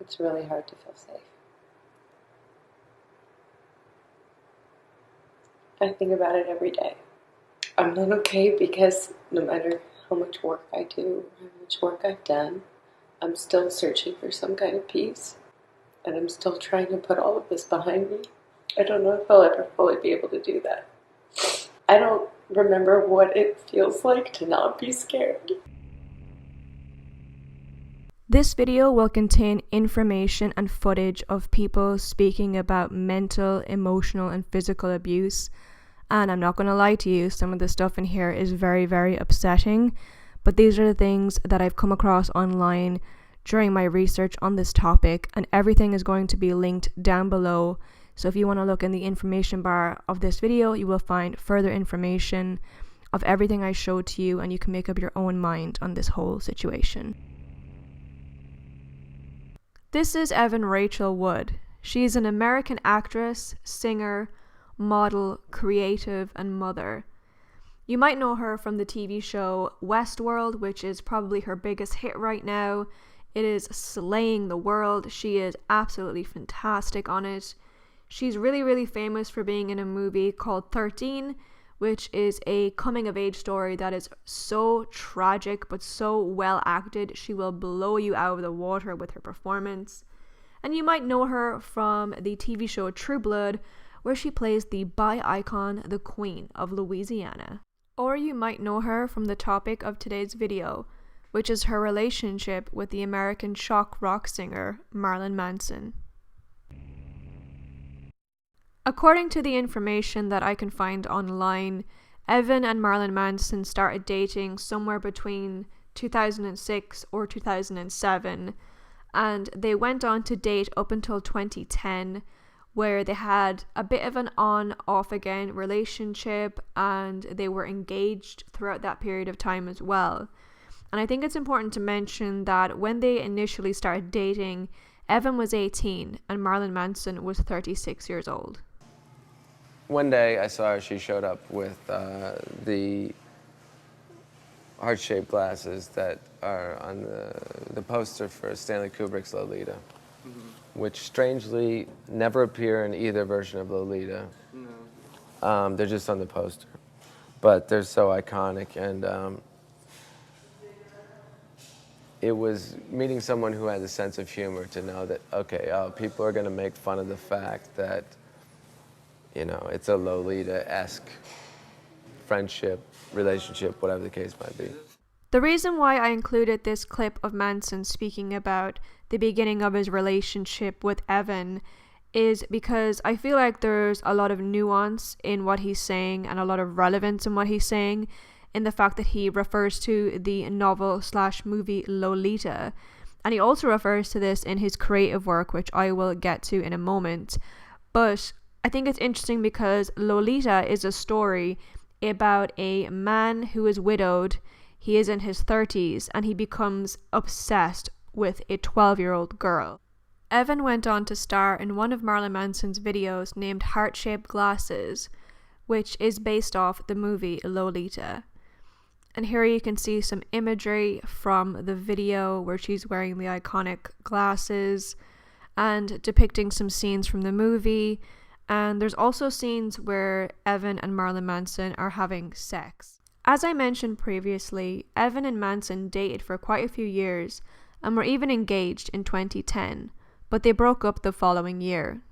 It's really hard to feel safe. I think about it every day. I'm not okay because no matter how much work I do, how much work I've done, I'm still searching for some kind of peace. And I'm still trying to put all of this behind me. I don't know if I'll ever fully be able to do that. I don't remember what it feels like to not be scared. This video will contain information and footage of people speaking about mental, emotional, and physical abuse. And I'm not going to lie to you, some of the stuff in here is very, very upsetting. But these are the things that I've come across online during my research on this topic, and everything is going to be linked down below. So if you want to look in the information bar of this video, you will find further information of everything I showed to you, and you can make up your own mind on this whole situation. This is Evan Rachel Wood. She's an American actress, singer, model, creative, and mother. You might know her from the TV show Westworld, which is probably her biggest hit right now. It is slaying the world. She is absolutely fantastic on it. She's really, really famous for being in a movie called 13, which is a coming-of-age story that is so tragic but so well acted. She will blow you out of the water with her performance. And you might know her from the TV show True Blood, where she plays the bi icon, the Queen of Louisiana. Or you might know her from the topic of today's video, which is her relationship with the American shock rock singer Marilyn Manson. According to the information that I can find online, Evan and Marilyn Manson started dating somewhere between 2006 or 2007, and they went on to date up until 2010, where they had a bit of an on-off again relationship, and they were engaged throughout that period of time as well. And I think it's important to mention that when they initially started dating, Evan was 18 and Marilyn Manson was 36 years old. One day I saw her, she showed up with the heart-shaped glasses that are on the poster for Stanley Kubrick's Lolita, which strangely never appear in either version of Lolita. No. They're just on the poster. But they're so iconic, and it was meeting someone who had a sense of humor to know that, okay, people are going to make fun of the fact that, you know, it's a Lolita-esque friendship, relationship, whatever the case might be. The reason why I included this clip of Manson speaking about the beginning of his relationship with Evan is because I feel like there's a lot of nuance in what he's saying and a lot of relevance in what he's saying, in the fact that he refers to the novel/movie Lolita, and he also refers to this in his creative work, which I will get to in a moment. But I think it's interesting because Lolita is a story about a man who is widowed. He is in his 30s and he becomes obsessed with a 12-year-old girl. Evan went on to star in one of Marilyn Manson's videos named Heart-Shaped Glasses, which is based off the movie Lolita. And here you can see some imagery from the video where she's wearing the iconic glasses and depicting some scenes from the movie. And there's also scenes where Evan and Marilyn Manson are having sex. As I mentioned previously, Evan and Manson dated for quite a few years and were even engaged in 2010, but they broke up the following year.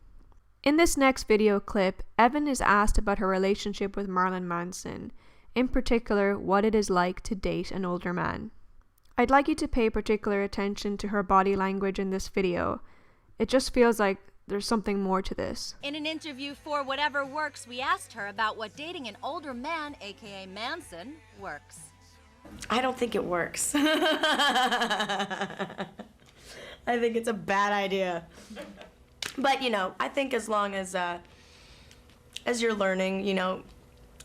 In this next video clip, Evan is asked about her relationship with Marilyn Manson, in particular what it is like to date an older man. I'd like you to pay particular attention to her body language in this video. It just feels like there's something more to this. In an interview for Whatever Works, we asked her about what dating an older man, aka Manson, works. I don't think it works. I think it's a bad idea. But, you know, I think as long as you're learning, you know,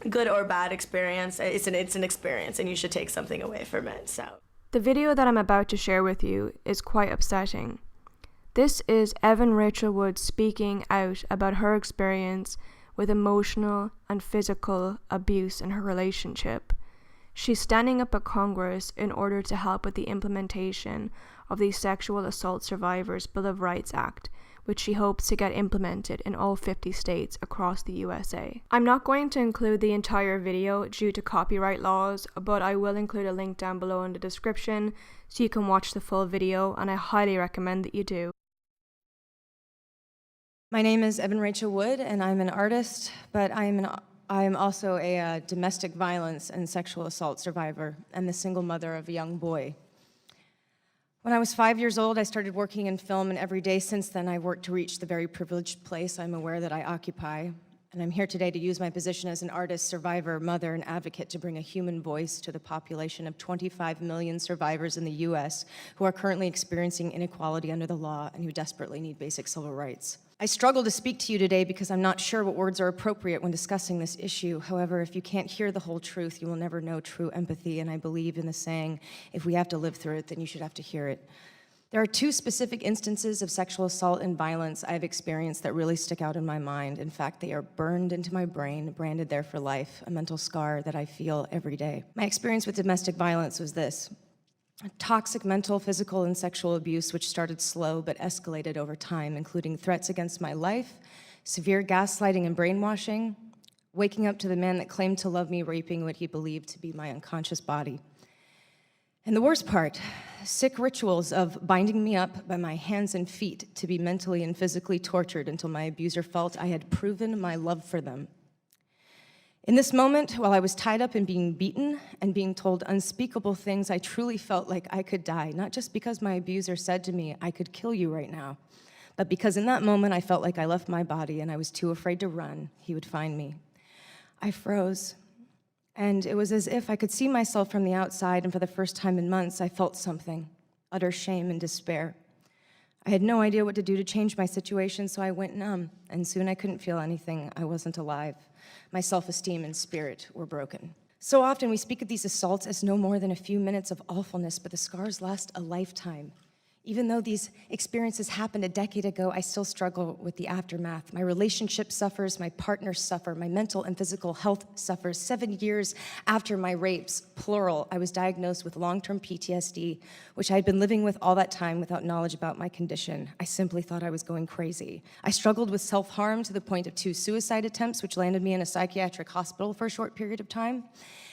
good or bad experience, it's an experience, and you should take something away from it. So the video that I'm about to share with you is quite upsetting. This is Evan Rachel Wood speaking out about her experience with emotional and physical abuse in her relationship. She's standing up at Congress in order to help with the implementation of the Sexual Assault Survivors Bill of Rights Act, which she hopes to get implemented in all 50 states across the USA. I'm not going to include the entire video due to copyright laws, but I will include a link down below in the description so you can watch the full video, and I highly recommend that you do. My name is Evan Rachel Wood, and I'm an artist, but I am also a domestic violence and sexual assault survivor and the single mother of a young boy. When I was 5 years old, I started working in film, and every day since then, I've worked to reach the very privileged place I'm aware that I occupy. And I'm here today to use my position as an artist, survivor, mother, and advocate to bring a human voice to the population of 25 million survivors in the U.S. who are currently experiencing inequality under the law and who desperately need basic civil rights. I struggle to speak to you today because I'm not sure what words are appropriate when discussing this issue. However, if you can't hear the whole truth, you will never know true empathy, and I believe in the saying, if we have to live through it, then you should have to hear it. There are two specific instances of sexual assault and violence I've experienced that really stick out in my mind. In fact, they are burned into my brain, branded there for life, a mental scar that I feel every day. My experience with domestic violence was this: toxic mental, physical, and sexual abuse, which started slow but escalated over time, including threats against my life, severe gaslighting and brainwashing, waking up to the man that claimed to love me raping what he believed to be my unconscious body. And the worst part, sick rituals of binding me up by my hands and feet to be mentally and physically tortured until my abuser felt I had proven my love for them. In this moment, while I was tied up and being beaten and being told unspeakable things, I truly felt like I could die, not just because my abuser said to me, I could kill you right now, but because in that moment I felt like I left my body and I was too afraid to run. He would find me. I froze. And it was as if I could see myself from the outside, and for the first time in months, I felt something, utter shame and despair. I had no idea what to do to change my situation, so I went numb, and soon I couldn't feel anything. I wasn't alive. My self-esteem and spirit were broken. So often we speak of these assaults as no more than a few minutes of awfulness, but the scars last a lifetime. Even though these experiences happened a decade ago, I still struggle with the aftermath. My relationship suffers, my partners suffer, my mental and physical health suffers. 7 years after my rapes, plural, I was diagnosed with long-term PTSD, which I had been living with all that time without knowledge about my condition. I simply thought I was going crazy. I struggled with self-harm to the point of 2 suicide attempts, which landed me in a psychiatric hospital for a short period of time.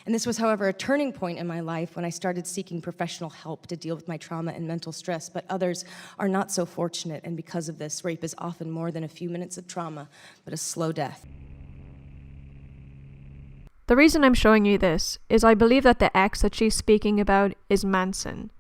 And this was, however, a turning point in my life when I started seeking professional help to deal with my trauma and mental stress, but others are not so fortunate, and because of this, rape is often more than a few minutes of trauma, but a slow death. The reason I'm showing you this is I believe that the ex that she's speaking about is Manson.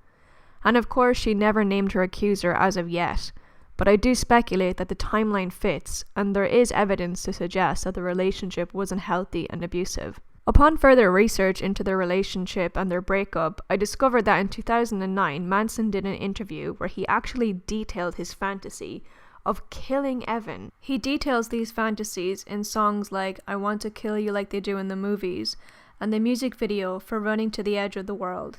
And of course, she never named her accuser as of yet, but I do speculate that the timeline fits, and there is evidence to suggest that the relationship wasn't healthy and abusive. Upon further research into their relationship and their breakup, I discovered that in 2009, Manson did an interview where he actually detailed his fantasy of killing Evan. He details these fantasies in songs like I Want to Kill You Like They Do in the Movies and the music video for Running to the Edge of the World.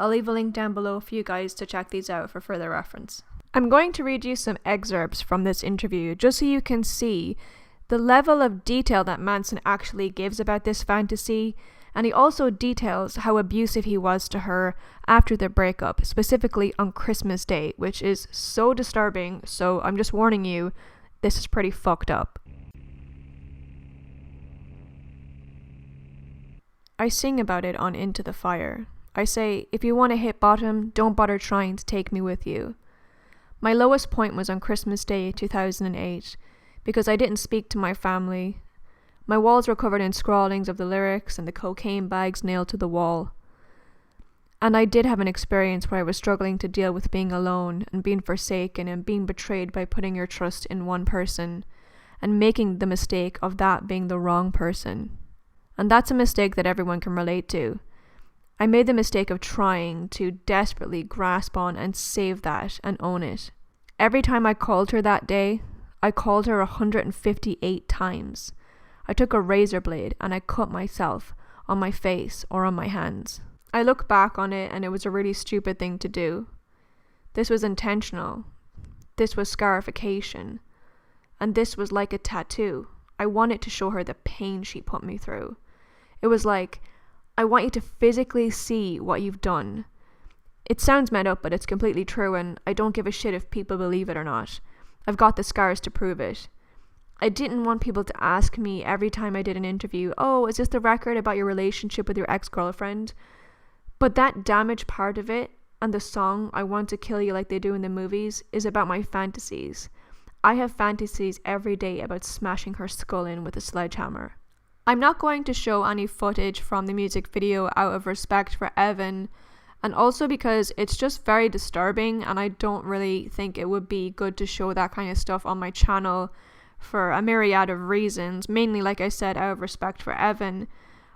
I'll leave a link down below for you guys to check these out for further reference. I'm going to read you some excerpts from this interview just so you can see the level of detail that Manson actually gives about this fantasy, and he also details how abusive he was to her after their breakup, specifically on Christmas Day, which is so disturbing, so I'm just warning you, this is pretty fucked up. I sing about it on Into the Fire. I say, if you want to hit bottom, don't bother trying to take me with you. My lowest point was on Christmas Day 2008, because I didn't speak to my family. My walls were covered in scrawlings of the lyrics and the cocaine bags nailed to the wall. And I did have an experience where I was struggling to deal with being alone and being forsaken and being betrayed by putting your trust in one person and making the mistake of that being the wrong person. And that's a mistake that everyone can relate to. I made the mistake of trying to desperately grasp on and save that and own it. Every time I called her that day, I called her 158 times. I took a razor blade and I cut myself on my face or on my hands. I look back on it and it was a really stupid thing to do. This was intentional. This was scarification. And this was like a tattoo. I wanted to show her the pain she put me through. It was like, I want you to physically see what you've done. It sounds made up, but it's completely true, and I don't give a shit if people believe it or not. I've got the scars to prove it. I didn't want people to ask me every time I did an interview, oh, is this the record about your relationship with your ex-girlfriend? But that damaged part of it, and the song, I Want to Kill You Like They Do in the movies, is about my fantasies. I have fantasies every day about smashing her skull in with a sledgehammer. I'm not going to show any footage from the music video out of respect for Evan, and also because it's just very disturbing, and I don't really think it would be good to show that kind of stuff on my channel for a myriad of reasons, mainly, like I said, out of respect for Evan.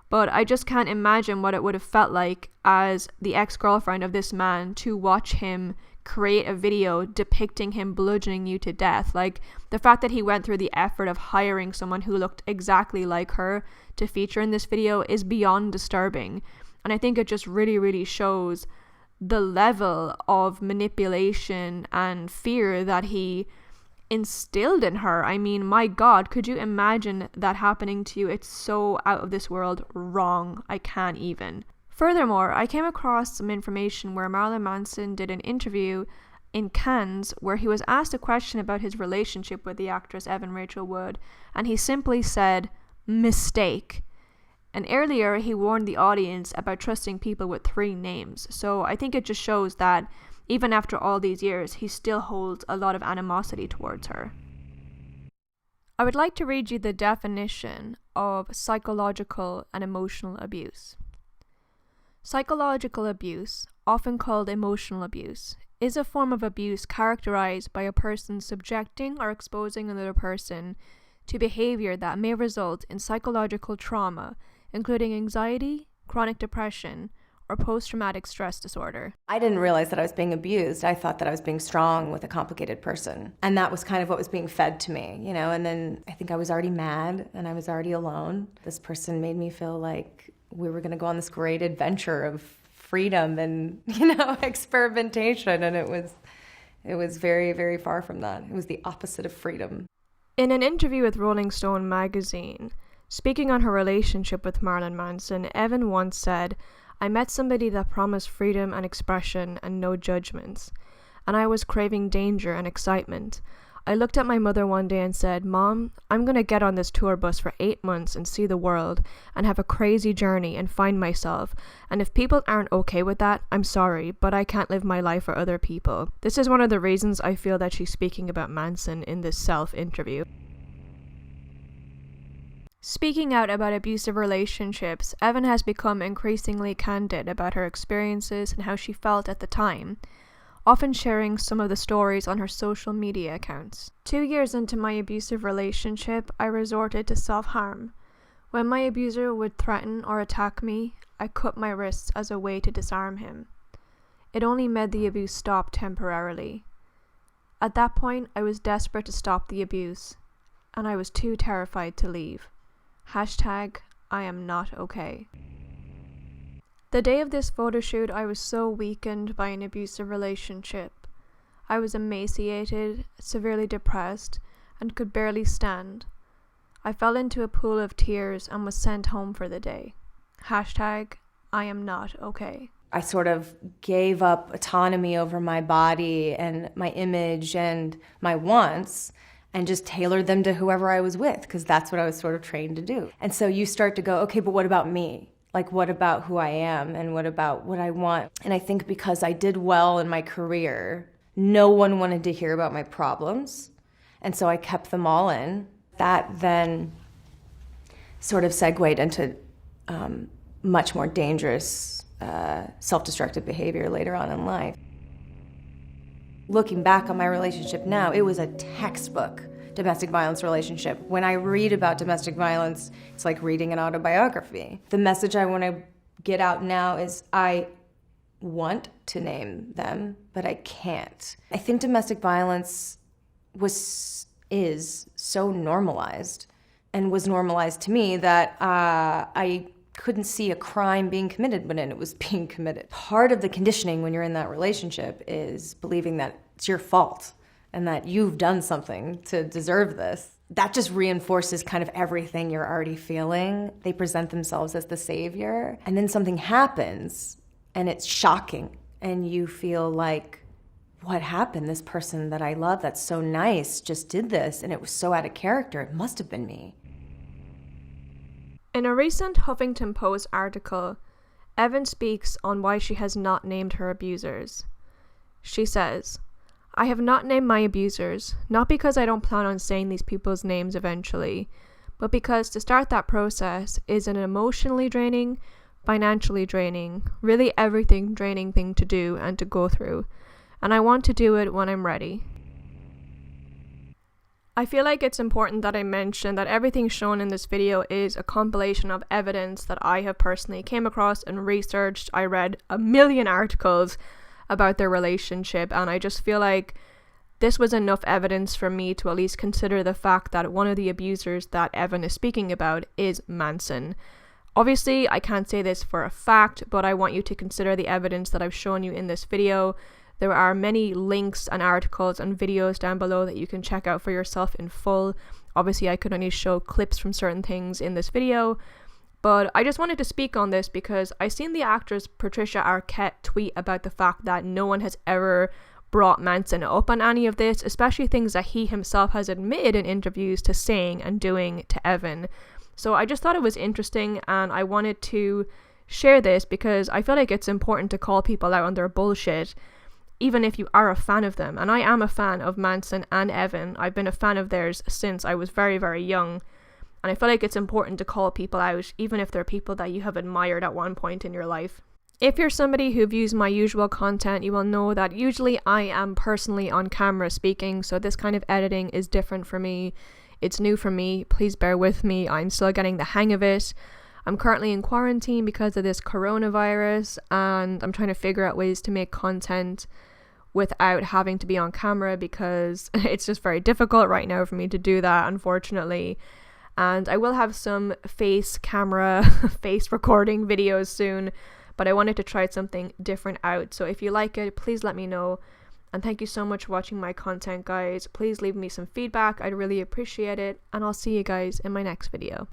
But I just can't imagine what it would have felt like as the ex-girlfriend of this man to watch him create a video depicting him bludgeoning you to death. Like, the fact that he went through the effort of hiring someone who looked exactly like her to feature in this video is beyond disturbing. And I think it just really, really shows the level of manipulation and fear that he instilled in her. I mean, my God, could you imagine that happening to you? It's so out of this world wrong. I can't even. Furthermore, I came across some information where Marilyn Manson did an interview in Cannes where he was asked a question about his relationship with the actress Evan Rachel Wood, and he simply said, mistake. And earlier, he warned the audience about trusting people with 3 names. So I think it just shows that even after all these years, he still holds a lot of animosity towards her. I would like to read you the definition of psychological and emotional abuse. Psychological abuse, often called emotional abuse, is a form of abuse characterized by a person subjecting or exposing another person to behavior that may result in psychological trauma, including anxiety, chronic depression, or post-traumatic stress disorder. I didn't realize that I was being abused. I thought that I was being strong with a complicated person. And that was kind of what was being fed to me, you know, and then I think I was already mad and I was already alone. This person made me feel like we were gonna go on this great adventure of freedom and, you know, experimentation, and it was very, very far from that. It was the opposite of freedom. In an interview with Rolling Stone magazine, speaking on her relationship with Marilyn Manson, Evan once said, I met somebody that promised freedom and expression and no judgments, and I was craving danger and excitement. I looked at my mother one day and said, Mom, I'm going to get on this tour bus for 8 months and see the world and have a crazy journey and find myself. And if people aren't okay with that, I'm sorry, but I can't live my life for other people. This is one of the reasons I feel that she's speaking about Manson in this self-interview. Speaking out about abusive relationships, Evan has become increasingly candid about her experiences and how she felt at the time, often sharing some of the stories on her social media accounts. 2 years into my abusive relationship, I resorted to self-harm. When my abuser would threaten or attack me, I cut my wrists as a way to disarm him. It only made the abuse stop temporarily. At that point, I was desperate to stop the abuse, and I was too terrified to leave. Hashtag, I am not okay. The day of this photo shoot, I was so weakened by an abusive relationship. I was emaciated, severely depressed, and could barely stand. I fell into a pool of tears and was sent home for the day. Hashtag, I am not okay. I sort of gave up autonomy over my body and my image and my wants and just tailored them to whoever I was with, because that's what I was sort of trained to do. And so you start to go, okay, but what about me? Like, what about who I am and what about what I want? And I think because I did well in my career, no one wanted to hear about my problems. And so I kept them all in. That then sort of segued into much more dangerous self-destructive behavior later on in life. Looking back on my relationship now, it was a textbook domestic violence relationship. When I read about domestic violence, it's like reading an autobiography. The message I want to get out now is I want to name them, but I can't. I think domestic violence is so normalized and was normalized to me that I couldn't see a crime being committed when it was being committed. Part of the conditioning when you're in that relationship is believing that it's your fault and that you've done something to deserve this. That just reinforces kind of everything you're already feeling. They present themselves as the savior, and then something happens, and it's shocking, and you feel like, what happened? This person that I love, that's so nice, just did this, and it was so out of character. It must have been me. In a recent Huffington Post article, Evan speaks on why she has not named her abusers. She says, "I have not named my abusers, not because I don't plan on saying these people's names eventually, but because to start that process is an emotionally draining, financially draining, really everything draining thing to do and to go through, and I want to do it when I'm ready." I feel like it's important that I mention that everything shown in this video is a compilation of evidence that I have personally came across and researched. I read a million articles about their relationship, and I just feel like this was enough evidence for me to at least consider the fact that one of the abusers that Evan is speaking about is Manson. Obviously, I can't say this for a fact, but I want you to consider the evidence that I've shown you in this video. There are many links and articles and videos down below that you can check out for yourself in full. Obviously, I could only show clips from certain things in this video, but I just wanted to speak on this because I seen the actress Patricia Arquette tweet about the fact that no one has ever brought Manson up on any of this, especially things that he himself has admitted in interviews to saying and doing to Evan. So I just thought it was interesting, and I wanted to share this because I feel like it's important to call people out on their bullshit, even if you are a fan of them. And I am a fan of Manson and Evan. I've been a fan of theirs since I was very, very young. And I feel like it's important to call people out, even if they're people that you have admired at one point in your life. If you're somebody who views my usual content, you will know that usually I am personally on camera speaking, so this kind of editing is different for me. It's new for me. Please bear with me. I'm still getting the hang of it. I'm currently in quarantine because of this coronavirus, and I'm trying to figure out ways to make content without having to be on camera because it's just very difficult right now for me to do that, unfortunately. And I will have some face recording videos soon, but I wanted to try something different out. So if you like it, please let me know. And thank you so much for watching my content, guys. Please leave me some feedback. I'd really appreciate it. And I'll see you guys in my next video.